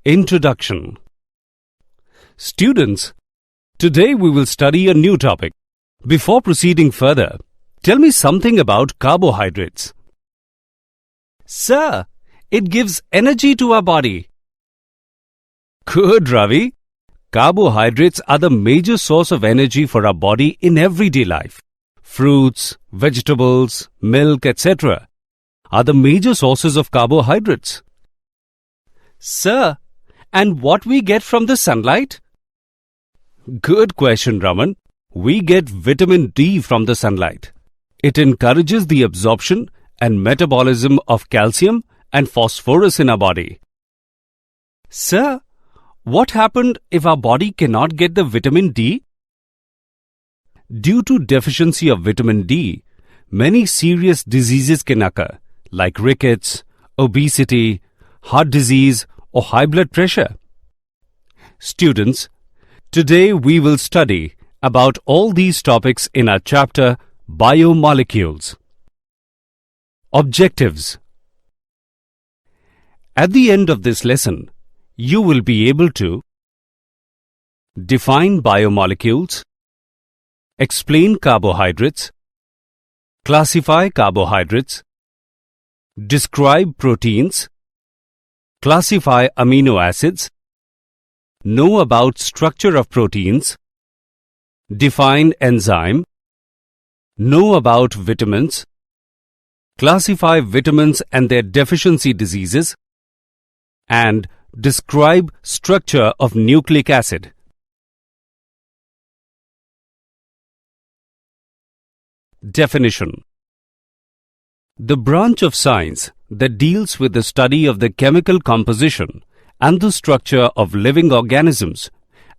Introduction. Students, today we will study a new topic. Before proceeding further, tell me something about carbohydrates. Sir, it gives energy to our body. Good, Ravi. Carbohydrates are the major source of energy for our body in everyday life. Fruits, vegetables, milk, etc. are the major sources of carbohydrates. Sir, and what we get from the sunlight? Good question, Raman. We get vitamin D from the sunlight. It encourages the absorption and metabolism of calcium and phosphorus in our body. Sir, what happened if our body cannot get the vitamin D? Due to deficiency of vitamin D, many serious diseases can occur, like rickets, obesity, heart disease, or high blood pressure. Students, today we will study about all these topics in our chapter Biomolecules. Objectives. At the end of this lesson, you will be able to define biomolecules, explain carbohydrates, classify carbohydrates, describe proteins, classify amino acids, know about structure of proteins, define enzyme, know about vitamins, classify vitamins and their deficiency diseases, and describe structure of nucleic acid. Definition. The branch of science that deals with the study of the chemical composition and the structure of living organisms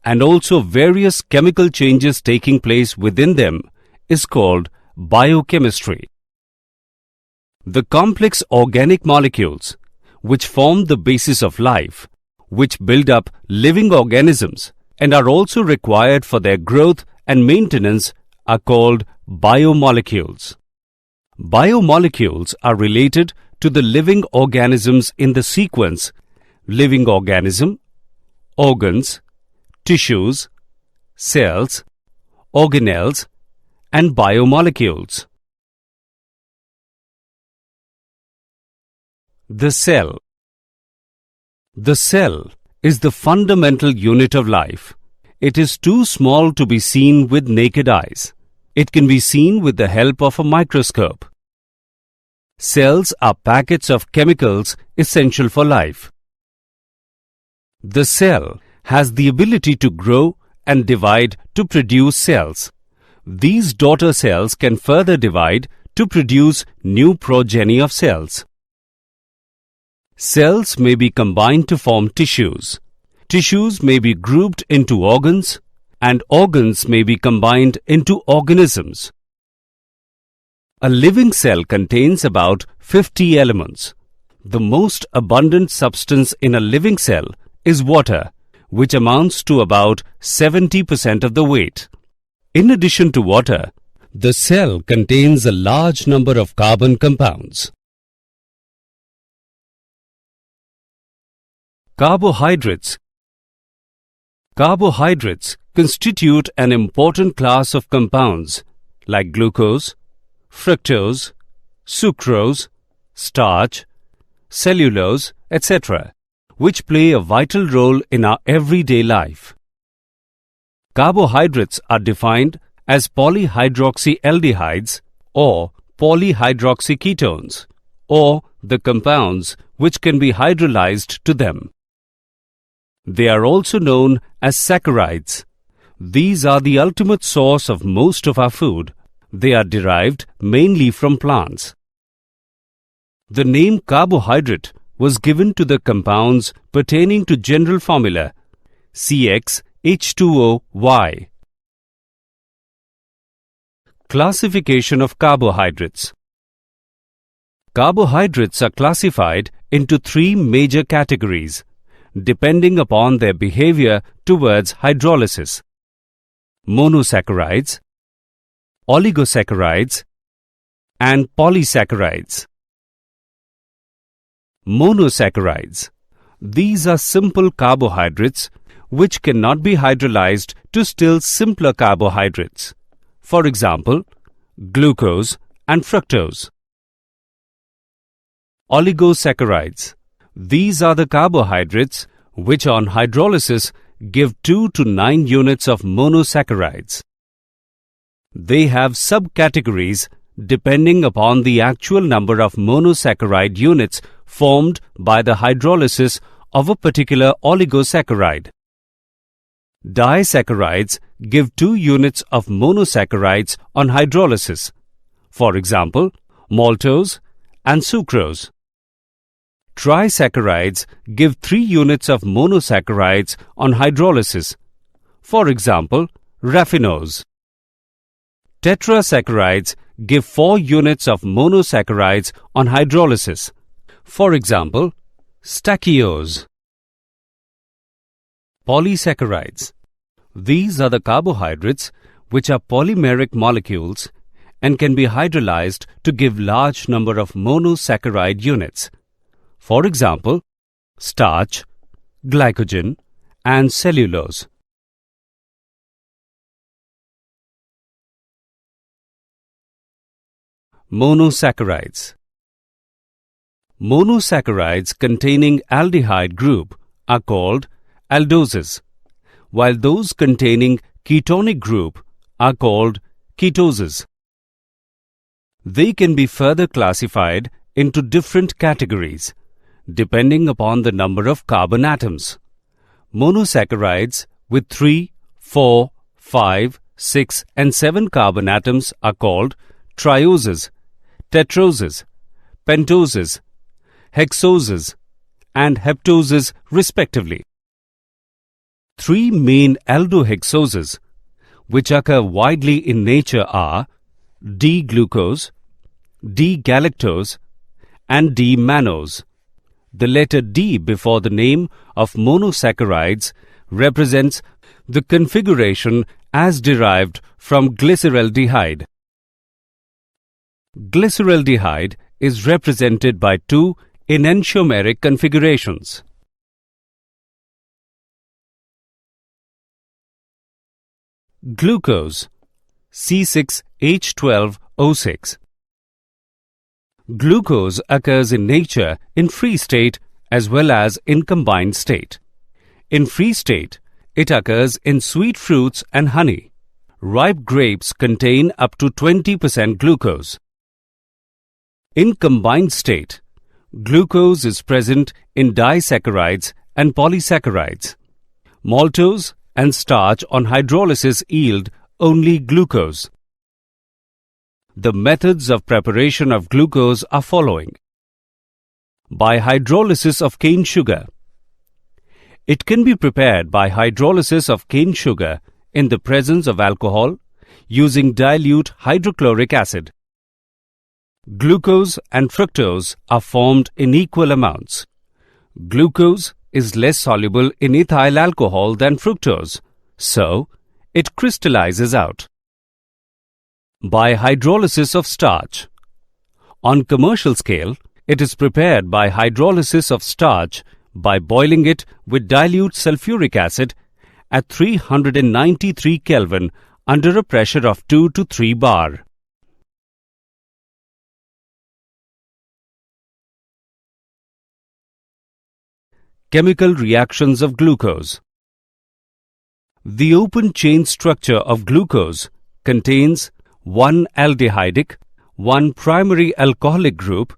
and also various chemical changes taking place within them is called biochemistry. The complex organic molecules which form the basis of life, which build up living organisms and are also required for their growth and maintenance are called biomolecules. Biomolecules are related to the living organisms in the sequence living organism, organs, tissues, cells, organelles, and biomolecules. The cell. The cell is the fundamental unit of life. It is too small to be seen with naked eyes. It can be seen with the help of a microscope. Cells are packets of chemicals essential for life. The cell has the ability to grow and divide to produce cells. These daughter cells can further divide to produce new progeny of cells. Cells may be combined to form tissues. Tissues may be grouped into organs, and organs may be combined into organisms. A living cell contains about 50 elements. The most abundant substance in a living cell is water, which amounts to about 70% of the weight. In addition to water, the cell contains a large number of carbon compounds. Carbohydrates. Carbohydrates constitute an important class of compounds like glucose, fructose, sucrose, starch, cellulose, etc., which play a vital role in our everyday life. Carbohydrates are defined as polyhydroxyaldehydes or polyhydroxyketones, or the compounds which can be hydrolyzed to them. They are also known as saccharides. These are the ultimate source of most of our food. They are derived mainly from plants. The name carbohydrate was given to the compounds pertaining to general formula CxH2OY. Classification of carbohydrates. Carbohydrates are classified into three major categories, depending upon their behavior towards hydrolysis: monosaccharides, oligosaccharides, and polysaccharides. Monosaccharides. These are simple carbohydrates which cannot be hydrolyzed to still simpler carbohydrates. For example, glucose and fructose. Oligosaccharides. These are the carbohydrates which on hydrolysis give 2 to 9 units of monosaccharides. They have subcategories depending upon the actual number of monosaccharide units formed by the hydrolysis of a particular oligosaccharide. Disaccharides give 2 units of monosaccharides on hydrolysis. For example, maltose and sucrose. Trisaccharides give 3 units of monosaccharides on hydrolysis. For example, raffinose. Tetrasaccharides give 4 units of monosaccharides on hydrolysis. For example, stachyose. Polysaccharides. These are the carbohydrates which are polymeric molecules and can be hydrolyzed to give large number of monosaccharide units. For example, starch, glycogen, and cellulose. Monosaccharides. Monosaccharides containing aldehyde group are called aldoses, while those containing ketonic group are called ketoses. They can be further classified into different categories depending upon the number of carbon atoms. Monosaccharides with 3, 4, 5, 6 and 7 carbon atoms are called trioses, tetroses, pentoses, hexoses and heptoses respectively. 3 main aldohexoses which occur widely in nature are D-glucose, D-galactose and D-mannose. The letter D before the name of monosaccharides represents the configuration as derived from glyceraldehyde. Glyceraldehyde is represented by 2 enantiomeric configurations. Glucose C6H12O6. Glucose occurs in nature in free state as well as in combined state. In free state, it occurs in sweet fruits and honey. Ripe grapes contain up to 20% glucose. In combined state, glucose is present in disaccharides and polysaccharides. Maltose and starch on hydrolysis yield only glucose. The methods of preparation of glucose are following. By hydrolysis of cane sugar. It can be prepared by hydrolysis of cane sugar in the presence of alcohol using dilute hydrochloric acid. Glucose and fructose are formed in equal amounts. Glucose is less soluble in ethyl alcohol than fructose, so it crystallizes out. By hydrolysis of starch. On commercial scale, it is prepared by hydrolysis of starch by boiling it with dilute sulfuric acid at 393 Kelvin under a pressure of 2 to 3 bar. Chemical reactions of glucose. The open chain structure of glucose contains 1 aldehydic, 1 primary alcoholic group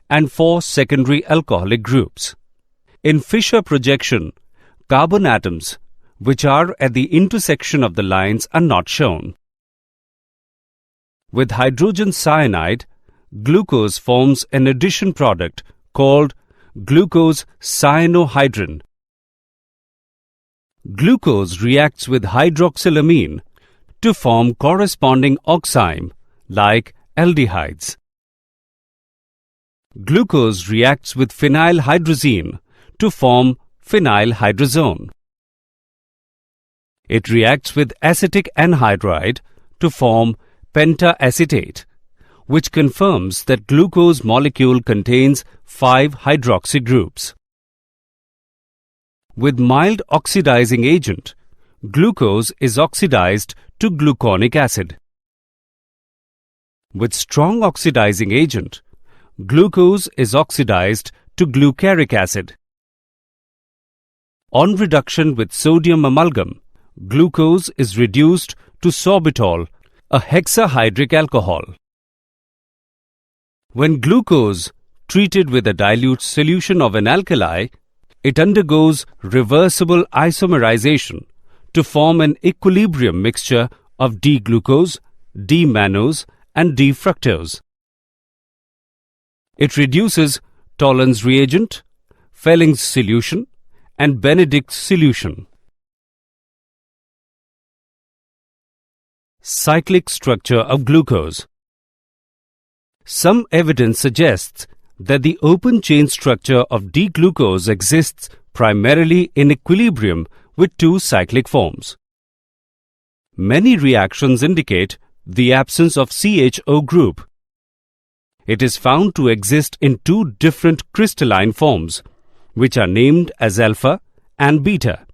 and 4 secondary alcoholic groups. In Fischer projection, carbon atoms which are at the intersection of the lines are not shown. With hydrogen cyanide, glucose forms an addition product called glucose cyanohydrin. Glucose reacts with hydroxylamine to form corresponding oxime like aldehydes. Glucose reacts with phenylhydrazine to form phenylhydrazone. It reacts with acetic anhydride to form pentaacetate, which confirms that glucose molecule contains 5 hydroxy groups. With mild oxidizing agent, glucose is oxidized to gluconic acid. With strong oxidizing agent, glucose is oxidized to glucaric acid. On reduction with sodium amalgam, glucose is reduced to sorbitol, a hexahydric alcohol. When glucose treated with a dilute solution of an alkali, it undergoes reversible isomerization to form an equilibrium mixture of D-glucose, D-mannose and D-fructose. It reduces Tollens reagent, Felling's solution and Benedict's solution. Cyclic structure of glucose. Some evidence suggests that the open chain structure of D-glucose exists primarily in equilibrium with two cyclic forms. Many reactions indicate the absence of CHO group. It is found to exist in two different crystalline forms, which are named as alpha and beta.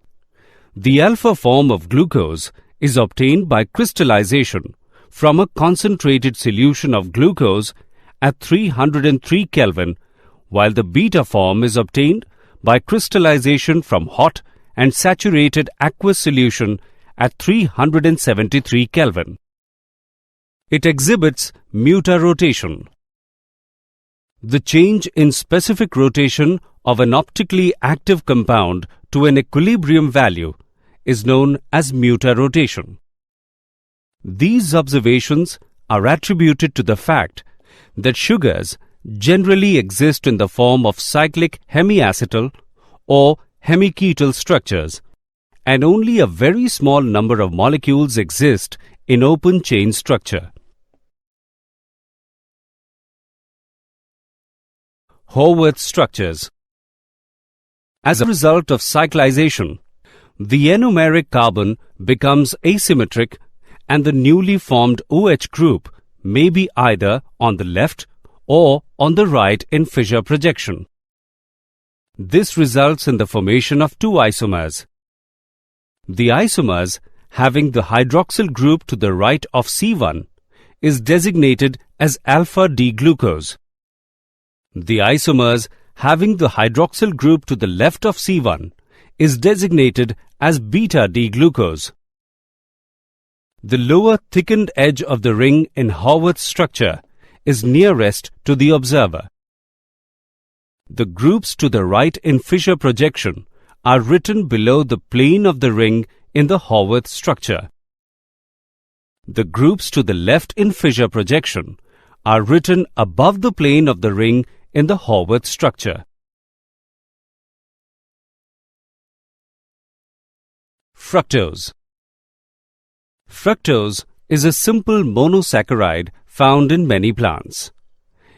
The alpha form of glucose is obtained by crystallization from a concentrated solution of glucose at 303 Kelvin, while the beta form is obtained by crystallization from hot and saturated aqueous solution at 373 Kelvin. It exhibits mutarotation. The change in specific rotation of an optically active compound to an equilibrium value is known as mutarotation. These observations are attributed to the fact that sugars generally exist in the form of cyclic hemiacetal or hemiketal structures, and only a very small number of molecules exist in open chain structure. Horwath structures. As a result of cyclization, the anomeric carbon becomes asymmetric and the newly formed OH group may be either on the left or on the right in fissure projection. This results in the formation of two isomers. The isomers having the hydroxyl group to the right of C1 is designated as alpha D-glucose. The isomers having the hydroxyl group to the left of C1 is designated as beta D-glucose. The lower thickened edge of the ring in Horwath structure is nearest to the observer. The groups to the right in fissure projection are written below the plane of the ring in the Horwath structure. The groups to the left in fissure projection are written above the plane of the ring in the Horwath structure. Fructose. Fructose is a simple monosaccharide found in many plants.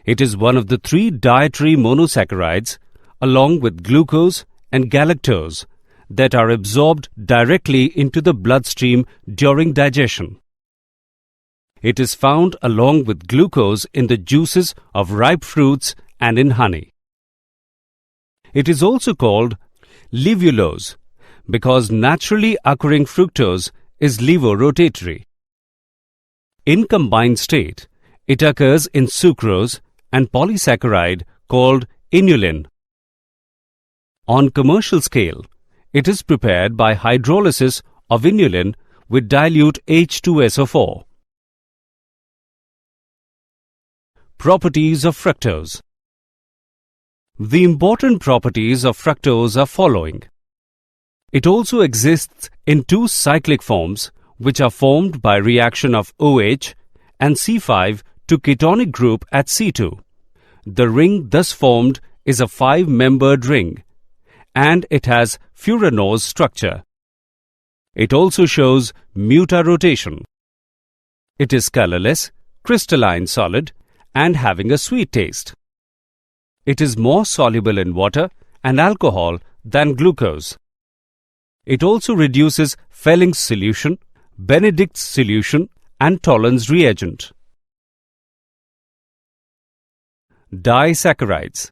It is one of the three dietary monosaccharides, along with glucose and galactose, that are absorbed directly into the bloodstream during digestion. It is found along with glucose in the juices of ripe fruits and in honey. It is also called levulose because naturally occurring fructose is levorotatory. In combined state, it occurs in sucrose and polysaccharide called inulin. On commercial scale, it is prepared by hydrolysis of inulin with dilute H2SO4. Properties of fructose. The important properties of fructose are following. It also exists in two cyclic forms which are formed by reaction of OH and C5 to ketonic group at C2. The ring thus formed is a 5-membered ring and it has furanose structure. It also shows mutarotation. It is colorless, crystalline solid and having a sweet taste. It is more soluble in water and alcohol than glucose. It also reduces Felling's solution, Benedict's solution and Tollens reagent. Disaccharides.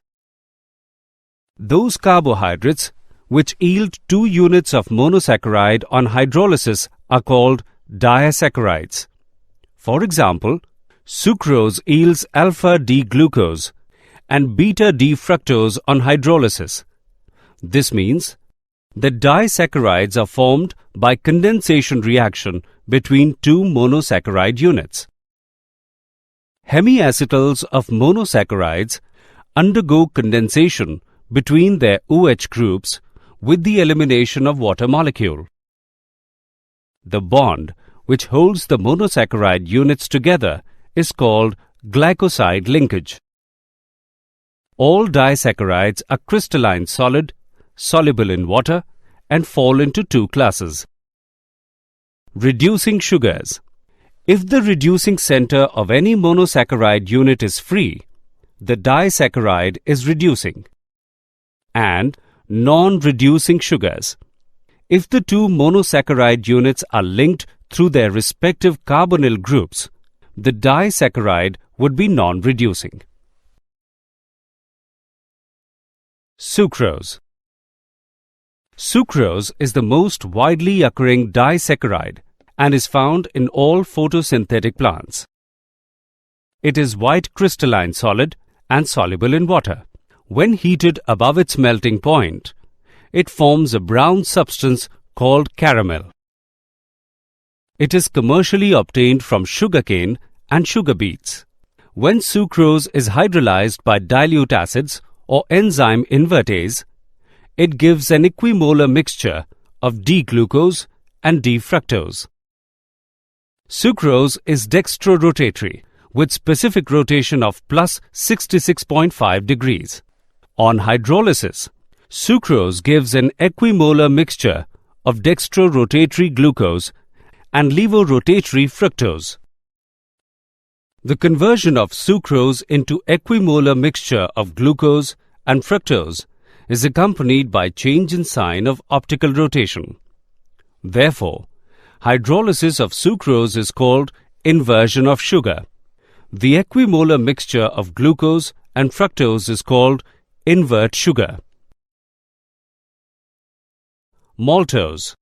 Those carbohydrates which yield 2 units of monosaccharide on hydrolysis are called disaccharides. For example, sucrose yields alpha-D-glucose and beta-D-fructose on hydrolysis. This means that disaccharides are formed by condensation reaction between 2 monosaccharide units. Hemiacetals of monosaccharides undergo condensation between their OH groups with the elimination of water molecule. The bond which holds the monosaccharide units together is called glycoside linkage. All disaccharides are crystalline solid, soluble in water, and fall into 2 classes. Reducing sugars. If the reducing center of any monosaccharide unit is free, the disaccharide is reducing. And non-reducing sugars. If the 2 monosaccharide units are linked through their respective carbonyl groups, the disaccharide would be non-reducing. Sucrose. Sucrose is the most widely occurring disaccharide and is found in all photosynthetic plants. It is white crystalline solid and soluble in water. When heated above its melting point, it forms a brown substance called caramel. It is commercially obtained from sugarcane and sugar beets. When sucrose is hydrolyzed by dilute acids or enzyme invertase, it gives an equimolar mixture of D-glucose and D-fructose. Sucrose is dextrorotatory with specific rotation of plus 66.5 degrees. On hydrolysis, sucrose gives an equimolar mixture of dextrorotatory glucose and levorotatory fructose. The conversion of sucrose into equimolar mixture of glucose and fructose is accompanied by change in sign of optical rotation. Therefore, hydrolysis of sucrose is called inversion of sugar. The equimolar mixture of glucose and fructose is called invert sugar. Maltose.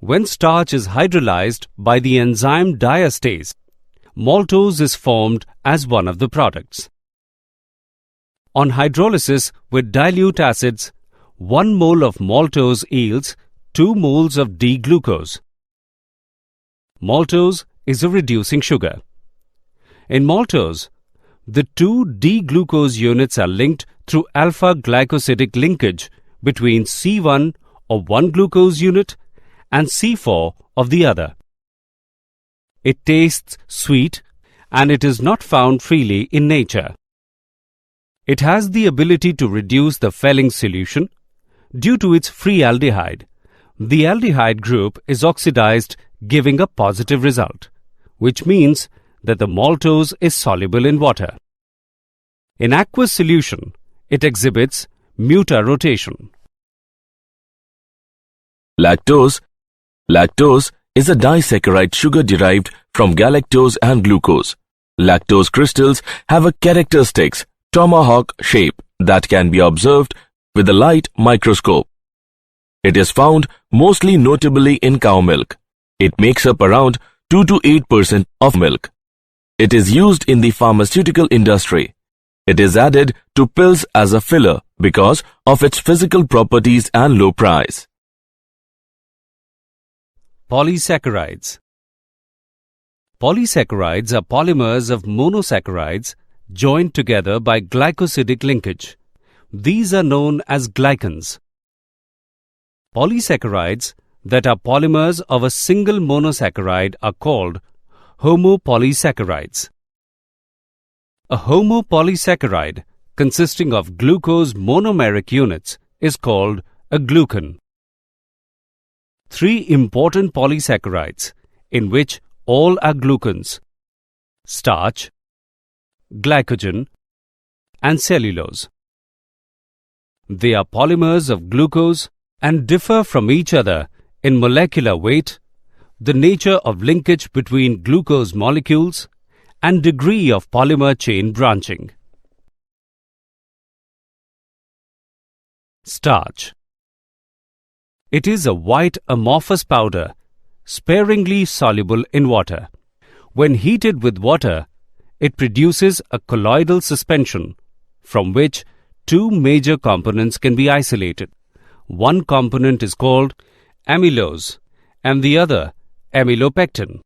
When starch is hydrolyzed by the enzyme diastase, maltose is formed as one of the products. On hydrolysis with dilute acids, 1 mole of maltose yields 2 moles of D-glucose. Maltose is a reducing sugar. In maltose, the 2 D-glucose units are linked through alpha-glycosidic linkage between C1 of one glucose unit and C4 of the other. It tastes sweet and it is not found freely in nature. It has the ability to reduce the Fehling solution due to its free aldehyde. The aldehyde group is oxidized, giving a positive result, which means that the maltose is soluble in water. In aqueous solution, it exhibits mutarotation. Lactose. Lactose is a disaccharide sugar derived from galactose and glucose. Lactose crystals have a characteristic tomahawk shape that can be observed with a light microscope. It is found mostly notably in cow milk. It makes up around 2 to 8% of milk. It is used in the pharmaceutical industry. It is added to pills as a filler because of its physical properties and low price. Polysaccharides. Polysaccharides are polymers of monosaccharides joined together by glycosidic linkage. These are known as glycans. Polysaccharides that are polymers of a single monosaccharide are called homopolysaccharides. A homopolysaccharide consisting of glucose monomeric units is called a glucan. 3 important polysaccharides in which all are glucans: starch, glycogen, and cellulose. They are polymers of glucose and differ from each other in molecular weight, the nature of linkage between glucose molecules, and degree of polymer chain branching. Starch. It is a white amorphous powder, sparingly soluble in water. When heated with water, it produces a colloidal suspension from which two major components can be isolated. One component is called amylose and the other amylopectin.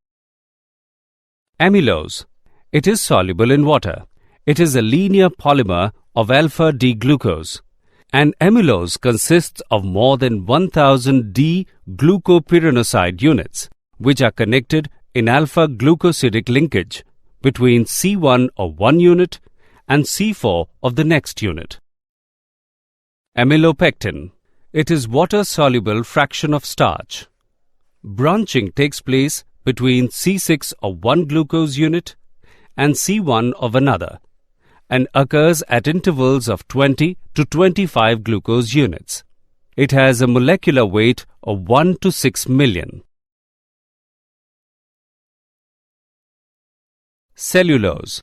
Amylose. It is soluble in water. It is a linear polymer of alpha-D-glucose. And amylose consists of more than 1000 D-glucopyranoside units, which are connected in alpha-glucosidic linkage between C1 of one unit and C4 of the next unit. Amylopectin. It is water-soluble fraction of starch. Branching takes place between C6 of one glucose unit and C1 of another, and occurs at intervals of 20 to 25 glucose units. It has a molecular weight of 1 to 6 million. Cellulose.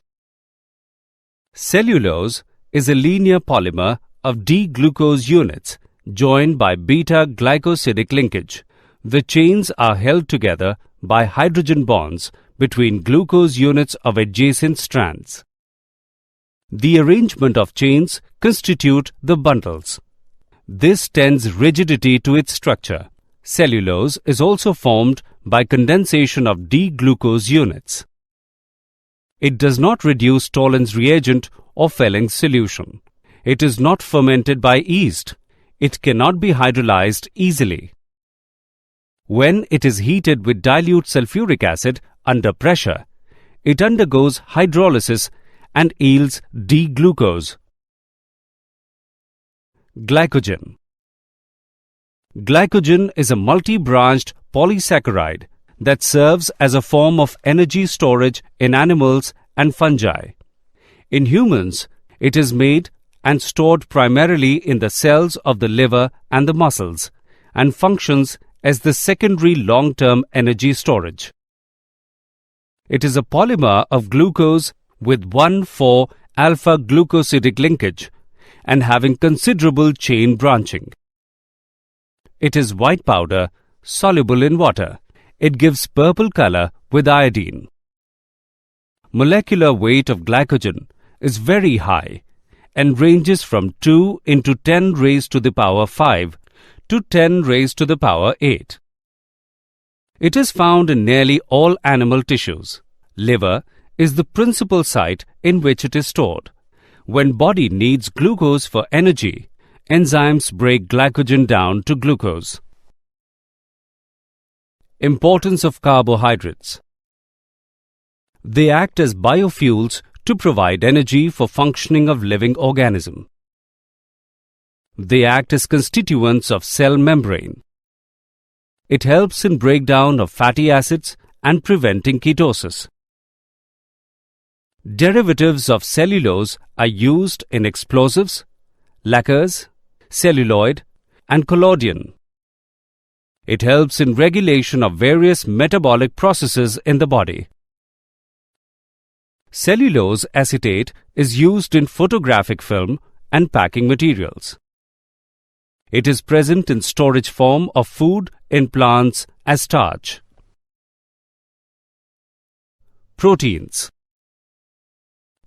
Cellulose is a linear polymer of D-glucose units joined by beta-glycosidic linkage. The chains are held together by hydrogen bonds between glucose units of adjacent strands. The arrangement of chains constitute the bundles. This tends rigidity to its structure. Cellulose is also formed by condensation of D-glucose units. It does not reduce Tollens reagent or Fellings solution. It is not fermented by yeast. It cannot be hydrolyzed easily. When it is heated with dilute sulfuric acid under pressure, it undergoes hydrolysis and yields D-glucose. Glycogen. Glycogen is a multi-branched polysaccharide that serves as a form of energy storage in animals and fungi. In humans, it is made and stored primarily in the cells of the liver and the muscles, and functions as the secondary long-term energy storage. It is a polymer of glucose with 1,4-alpha-glucosidic linkage and having considerable chain branching. It is white powder, soluble in water. It gives purple color with iodine. Molecular weight of glycogen is very high and ranges from 2 into 10 raised to the power 5 to 10 raised to the power 8. It is found in nearly all animal tissues. Liver is the principal site in which it is stored. When body needs glucose for energy, enzymes break glycogen down to glucose. Importance of carbohydrates. They act as biofuels to provide energy for functioning of living organism. They act as constituents of cell membrane. It helps in breakdown of fatty acids and preventing ketosis. Derivatives of cellulose are used in explosives, lacquers, celluloid, and collodion. It helps in regulation of various metabolic processes in the body. Cellulose acetate is used in photographic film and packing materials. It is present in storage form of food in plants as starch. Proteins.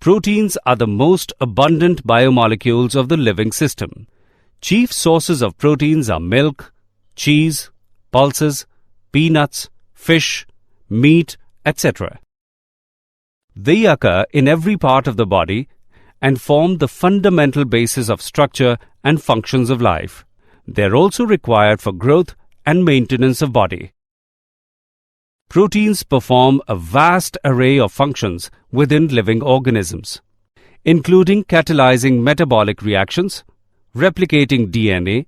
Proteins are the most abundant biomolecules of the living system. Chief sources of proteins are milk, cheese, pulses, peanuts, fish, meat, etc. They occur in every part of the body and form the fundamental basis of structure and functions of life. They are also required for growth and maintenance of body. Proteins perform a vast array of functions within living organisms, including catalyzing metabolic reactions, replicating DNA,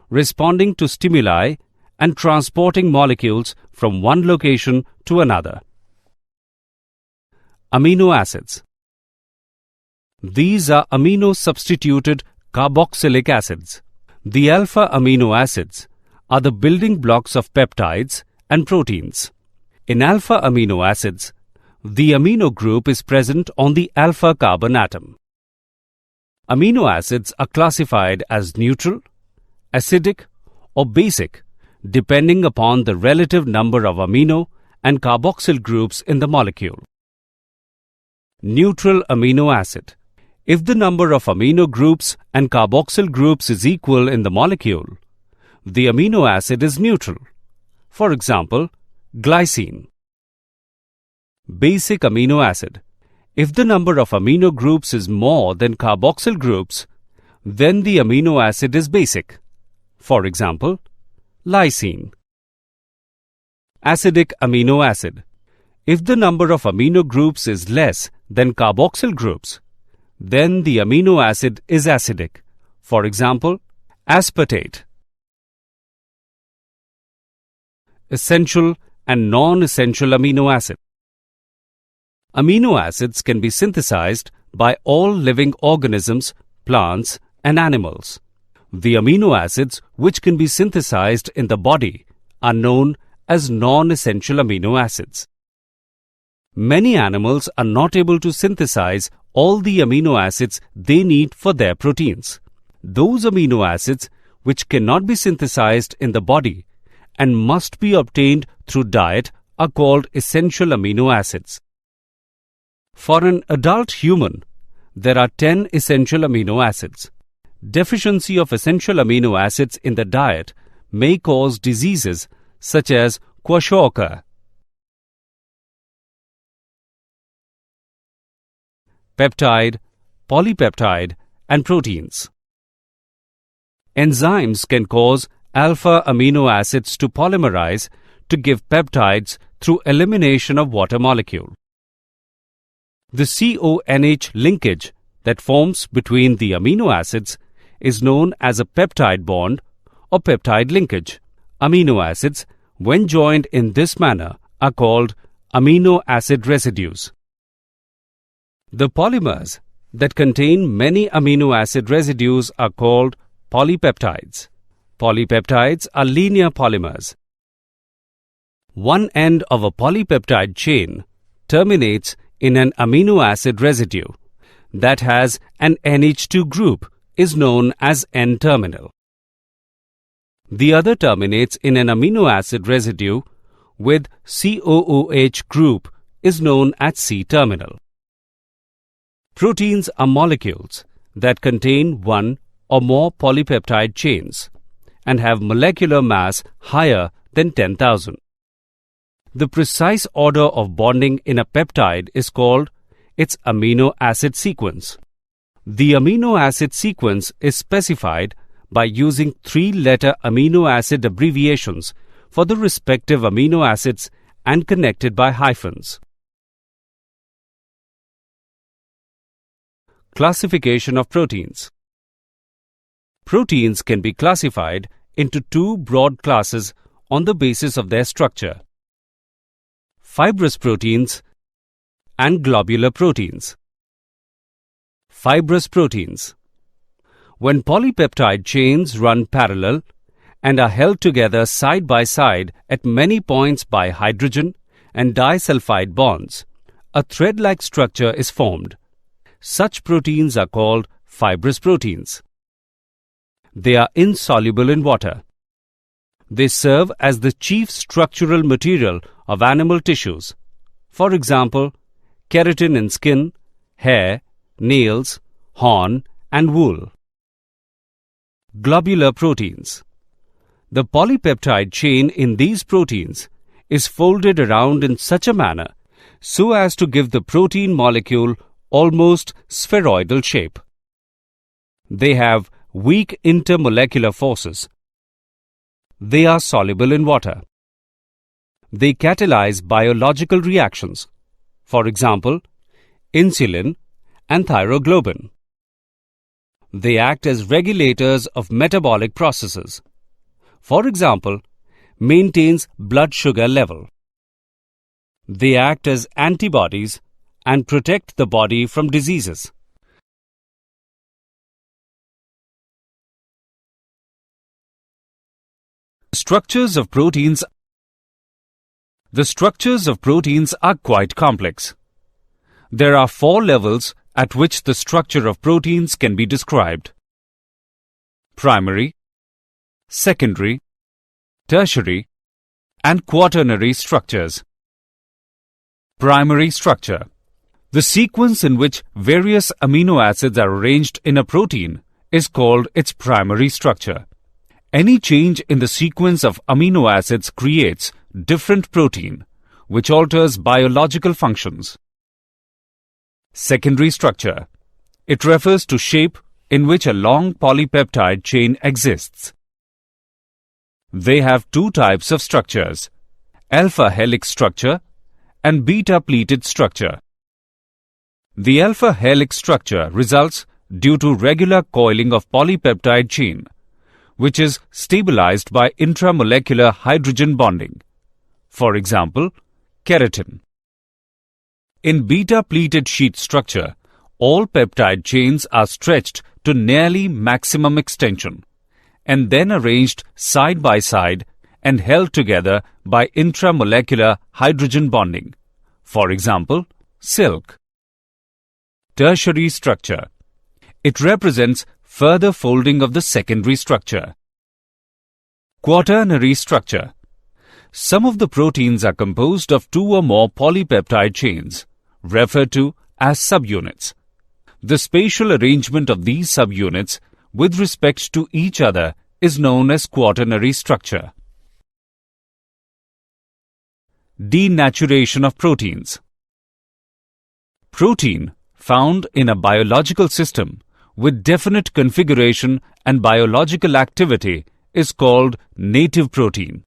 responding to stimuli, and transporting molecules from one location to another. Amino acids. These are amino-substituted carboxylic acids. The alpha amino acids are the building blocks of peptides and proteins. In alpha amino acids, the amino group is present on the alpha carbon atom. Amino acids are classified as neutral, acidic, or basic, depending upon the relative number of amino and carboxyl groups in the molecule. Neutral amino acid. If the number of amino groups and carboxyl groups is equal in the molecule, the amino acid is neutral. For example, glycine. Basic amino acid. If the number of amino groups is more than carboxyl groups, then the amino acid is basic. For example, lysine. Acidic amino acid. If the number of amino groups is less than carboxyl groups, then the amino acid is acidic. For example, aspartate. Essential and non-essential amino acid. Amino acids can be synthesized by all living organisms, plants, and animals. The amino acids which can be synthesized in the body are known as non-essential amino acids. Many animals are not able to synthesize all the amino acids they need for their proteins. Those amino acids which cannot be synthesized in the body and must be obtained through diet are called essential amino acids. For an adult human, there are 10 essential amino acids. Deficiency of essential amino acids in the diet may cause diseases such as kwashiorkor. Peptide, polypeptide, and proteins. Enzymes can cause alpha amino acids to polymerize to give peptides through elimination of water molecule. The CONH linkage that forms between the amino acids is known as a peptide bond or peptide linkage. Amino acids, when joined in this manner, are called amino acid residues. The polymers that contain many amino acid residues are called polypeptides. Polypeptides are linear polymers. One end of a polypeptide chain terminates in an amino acid residue that has an NH2 group is known as N-terminal. The other terminates in an amino acid residue with COOH group is known as C-terminal. Proteins are molecules that contain one or more polypeptide chains and have molecular mass higher than 10,000. The precise order of bonding in a peptide is called its amino acid sequence. The amino acid sequence is specified by using 3-letter amino acid abbreviations for the respective amino acids and connected by hyphens. Classification of proteins. Proteins can be classified into 2 broad classes on the basis of their structure: fibrous proteins and globular proteins. Fibrous proteins. When polypeptide chains run parallel and are held together side by side at many points by hydrogen and disulfide bonds, a thread-like structure is formed. Such proteins are called fibrous proteins. They are insoluble in water. They serve as the chief structural material of animal tissues. For example, keratin in skin, hair, nails, horn, and wool. Globular proteins. The polypeptide chain in these proteins is folded around in such a manner so as to give the protein molecule almost spheroidal shape. They have weak intermolecular forces. They are soluble in water. They catalyze biological reactions, for example, insulin and thyroglobin. They act as regulators of metabolic processes. For example, maintains blood sugar level. They act as antibodies and protect the body from diseases. Structures of proteins. The structures of proteins are quite complex. There are 4 levels at which the structure of proteins can be described: primary, secondary, tertiary, and quaternary structures. Primary structure. The sequence in which various amino acids are arranged in a protein is called its primary structure. Any change in the sequence of amino acids creates different protein, which alters biological functions. Secondary structure. It refers to shape in which a long polypeptide chain exists. They have two types of structures, alpha helix structure and beta pleated structure. The alpha helix structure results due to regular coiling of polypeptide chain, which is stabilized by intramolecular hydrogen bonding. For example, keratin. In beta pleated sheet structure, all peptide chains are stretched to nearly maximum extension and then arranged side by side and held together by intramolecular hydrogen bonding. For example, silk. Tertiary structure. It represents further folding of the secondary structure. Quaternary structure. Some of the proteins are composed of two or more polypeptide chains, referred to as subunits. The spatial arrangement of these subunits with respect to each other is known as quaternary structure. Denaturation of proteins. Protein found in a biological system with definite configuration and biological activity is called native protein.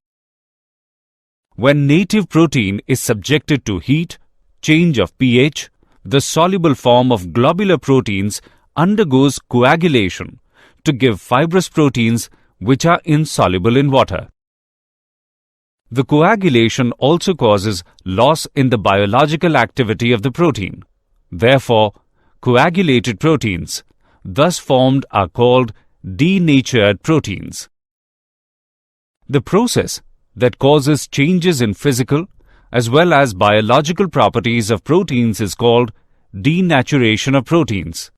When native protein is subjected to heat, change of pH, the soluble form of globular proteins undergoes coagulation to give fibrous proteins which are insoluble in water. The coagulation also causes loss in the biological activity of the protein. Therefore, coagulated proteins, thus formed, are called denatured proteins. The process that causes changes in physical as well as biological properties of proteins is called denaturation of proteins.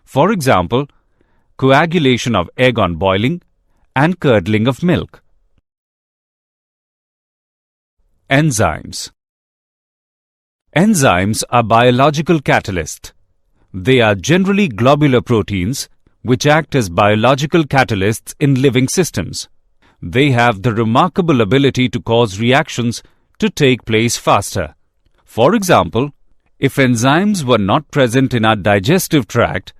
For example, coagulation of egg on boiling and curdling of milk. Enzymes. Enzymes are biological catalysts. They are generally globular proteins which act as biological catalysts in living systems. They have the remarkable ability to cause reactions to take place faster. For example, if enzymes were not present in our digestive tract,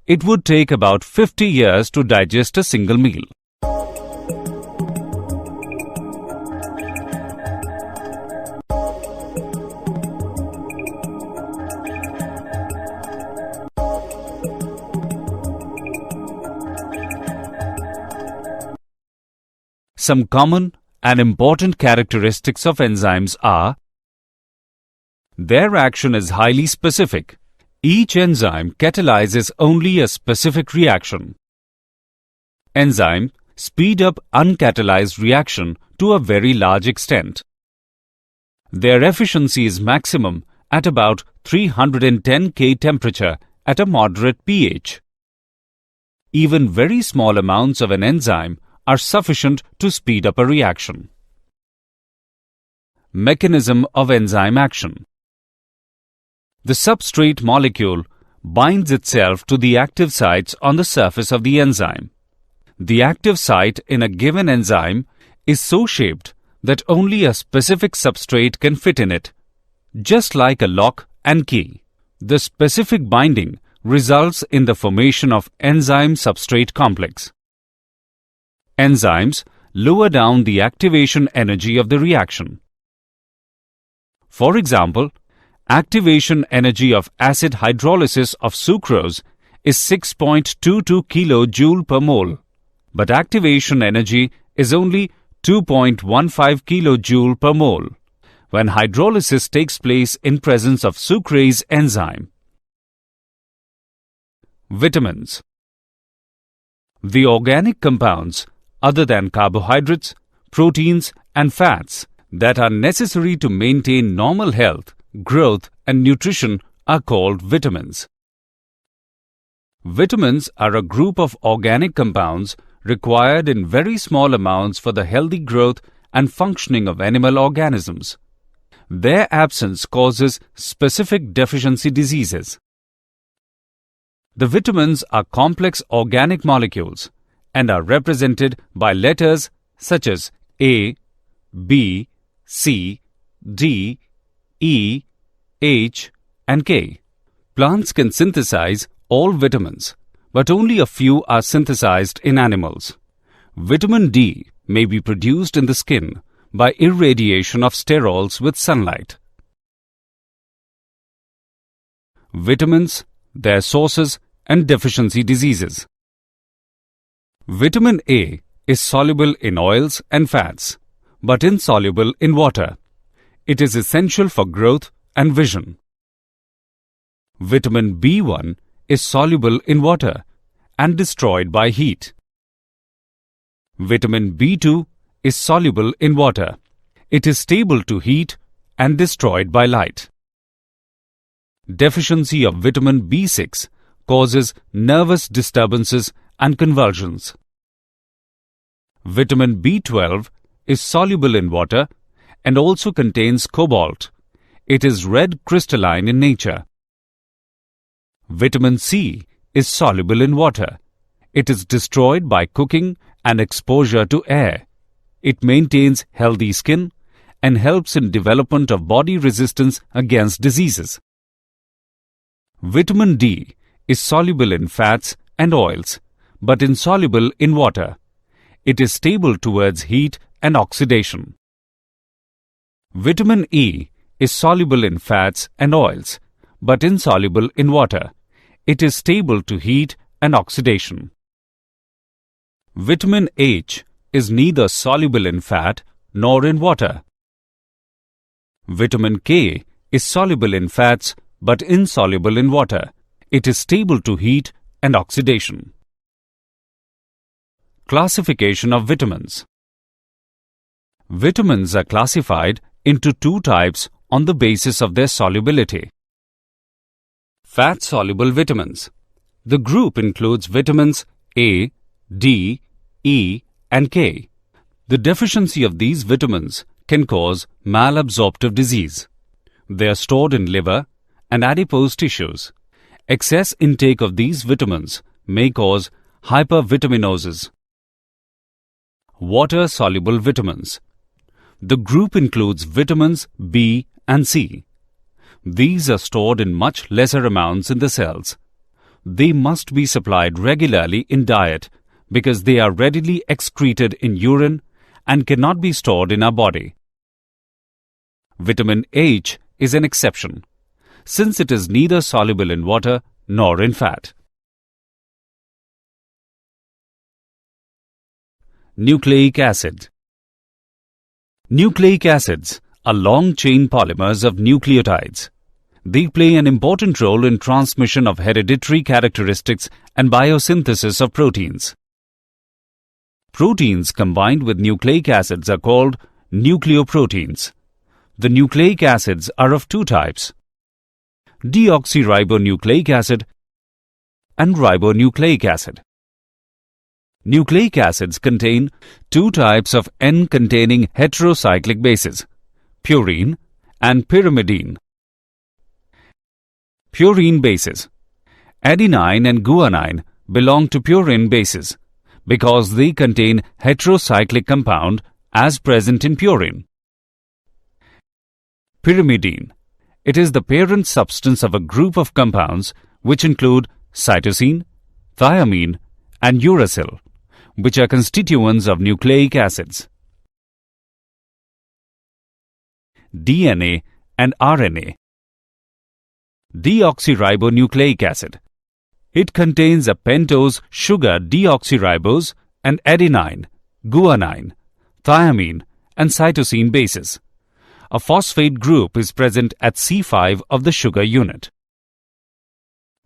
it would take about 50 years to digest a single meal. Some common and important characteristics of enzymes are: their action is highly specific. Each enzyme catalyzes only a specific reaction. Enzyme speed up uncatalyzed reaction to a very large extent. Their efficiency is maximum at about 310 K temperature at a moderate pH. Even very small amounts of an enzyme are sufficient to speed up a reaction. Mechanism of enzyme action. The substrate molecule binds itself to the active sites on the surface of the enzyme. The active site in a given enzyme is so shaped that only a specific substrate can fit in it, just like a lock and key. The specific binding results in the formation of enzyme-substrate complex. Enzymes lower down the activation energy of the reaction. For example, activation energy of acid hydrolysis of sucrose is 6.22 kJ per mole, but activation energy is only 2.15 kJ per mole when hydrolysis takes place in presence of sucrase enzyme. Vitamins. The organic compounds other than carbohydrates, proteins and fats that are necessary to maintain normal health, growth and nutrition are called vitamins. Vitamins are a group of organic compounds required in very small amounts for the healthy growth and functioning of animal organisms. Their absence causes specific deficiency diseases. The vitamins are complex organic molecules and are represented by letters such as A, B, C, D, E, H, and K. Plants can synthesize all vitamins, but only a few are synthesized in animals. Vitamin D may be produced in the skin by irradiation of sterols with sunlight. Vitamins, their sources, and deficiency diseases. Vitamin A is soluble in oils and fats, but insoluble in water. It is essential for growth and vision. Vitamin B1 is soluble in water and destroyed by heat. Vitamin B2 is soluble in water. It is stable to heat and destroyed by light. Deficiency of vitamin B6 causes nervous disturbances and convulsions. Vitamin B12 is soluble in water and also contains cobalt. It is red crystalline in nature. Vitamin C is soluble in water. It is destroyed by cooking and exposure to air. It maintains healthy skin and helps in development of body resistance against diseases. Vitamin D is soluble in fats and oils, but insoluble in water. It is stable towards heat and oxidation. Vitamin E is soluble in fats and oils, but insoluble in water. It is stable to heat and oxidation. Vitamin H is neither soluble in fat nor in water. Vitamin K is soluble in fats but insoluble in water. It is stable to heat and oxidation. Classification of vitamins. Vitamins are classified into two types on the basis of their solubility. Fat-soluble vitamins. The group includes vitamins A, D, E, and K. The deficiency of these vitamins can cause malabsorptive disease. They are stored in liver and adipose tissues. Excess intake of these vitamins may cause hypervitaminosis. Water-soluble vitamins. The group includes vitamins B and C. These are stored in much lesser amounts in the cells. They must be supplied regularly in diet because they are readily excreted in urine and cannot be stored in our body. Vitamin H is an exception, since it is neither soluble in water nor in fat. Nucleic acid. Nucleic acids are long-chain polymers of nucleotides. They play an important role in transmission of hereditary characteristics and biosynthesis of proteins. Proteins combined with nucleic acids are called nucleoproteins. The nucleic acids are of two types: deoxyribonucleic acid and ribonucleic acid. Nucleic acids contain two types of N-containing heterocyclic bases, purine and pyrimidine. Purine bases. Adenine and guanine belong to purine bases because they contain heterocyclic compound as present in purine. Pyrimidine. It is the parent substance of a group of compounds which include cytosine, thiamine, and uracil, which are constituents of nucleic acids. DNA and RNA. Deoxyribonucleic acid. It contains a pentose sugar deoxyribose and adenine, guanine, thiamine, and cytosine bases. A phosphate group is present at C5 of the sugar unit.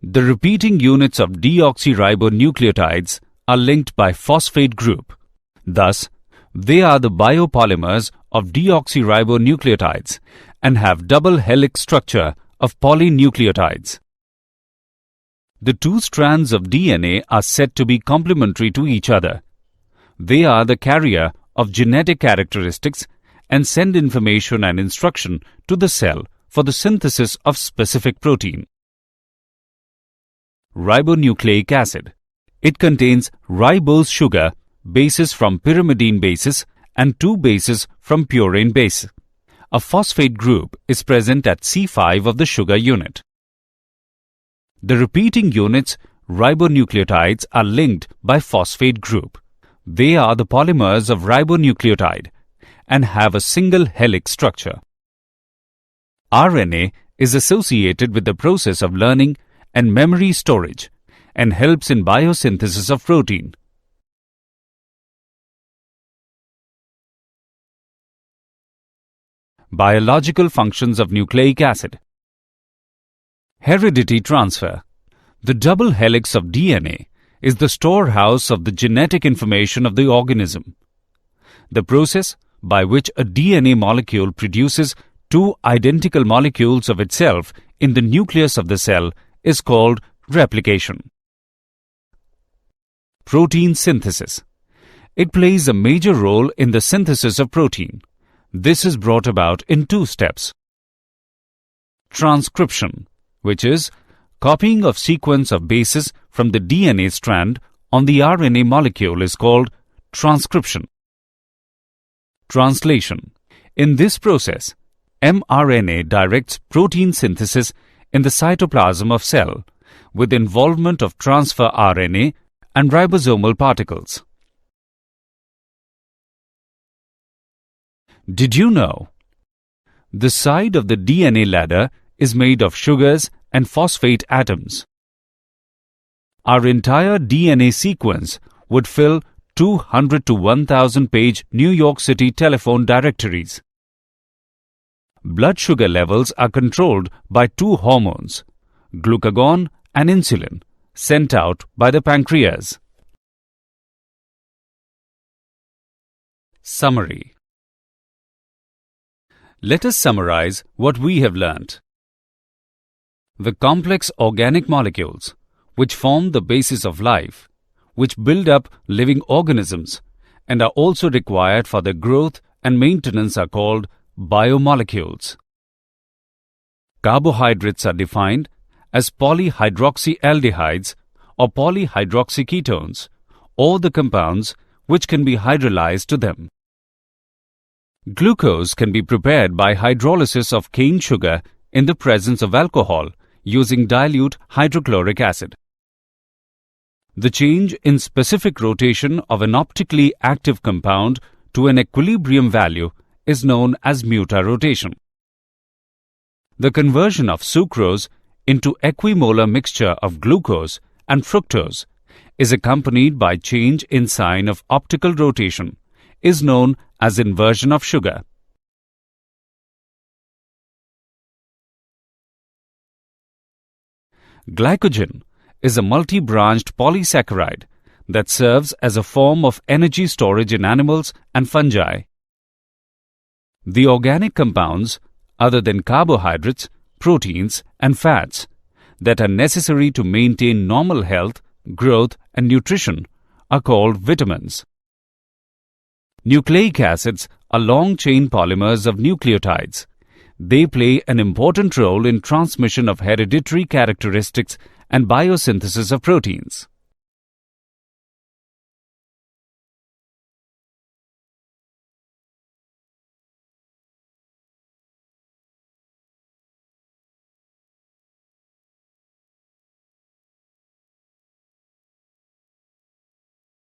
The repeating units of deoxyribonucleotides are linked by phosphate group. Thus, they are the biopolymers of deoxyribonucleotides and have double helix structure of polynucleotides. The two strands of DNA are said to be complementary to each other. They are the carrier of genetic characteristics and send information and instruction to the cell for the synthesis of specific protein. Ribonucleic acid. It contains ribose sugar, bases from pyrimidine bases, and 2 bases from purine base. A phosphate group is present at C5 of the sugar unit. The repeating units ribonucleotides are linked by phosphate group. They are the polymers of ribonucleotide and have a single helix structure. RNA is associated with the process of learning and memory storage and helps in biosynthesis of protein. Biological functions of nucleic acid. Heredity transfer. The double helix of DNA is the storehouse of the genetic information of the organism. The process by which a DNA molecule produces 2 identical molecules of itself in the nucleus of the cell is called replication. Protein synthesis. It plays a major role in the synthesis of protein. This is brought about in 2 steps. Transcription, which is copying of sequence of bases from the DNA strand on the RNA molecule, is called transcription. Translation. In this process, mRNA directs protein synthesis in the cytoplasm of cell with involvement of transfer RNA and ribosomal particles. Did you know? The side of the DNA ladder is made of sugars and phosphate atoms. Our entire DNA sequence would fill 200 to 1000 page New York City telephone directories. Blood sugar levels are controlled by 2 hormones, glucagon and insulin, sent out by the pancreas. Summary. Let us summarize what we have learnt. The complex organic molecules, which form the basis of life, which build up living organisms and are also required for their growth and maintenance, are called biomolecules. Carbohydrates are defined as polyhydroxyaldehydes or polyhydroxyketones, or the compounds which can be hydrolyzed to them. Glucose can be prepared by hydrolysis of cane sugar in the presence of alcohol using dilute hydrochloric acid. The change in specific rotation of an optically active compound to an equilibrium value is known as mutarotation. The conversion of sucrose into equimolar mixture of glucose and fructose is accompanied by change in sign of optical rotation, is known as inversion of sugar. Glycogen is a multi-branched polysaccharide that serves as a form of energy storage in animals and fungi. The organic compounds, other than carbohydrates, proteins, and fats, that are necessary to maintain normal health, growth, and nutrition are called vitamins. Nucleic acids are long-chain polymers of nucleotides. They play an important role in transmission of hereditary characteristics and biosynthesis of proteins.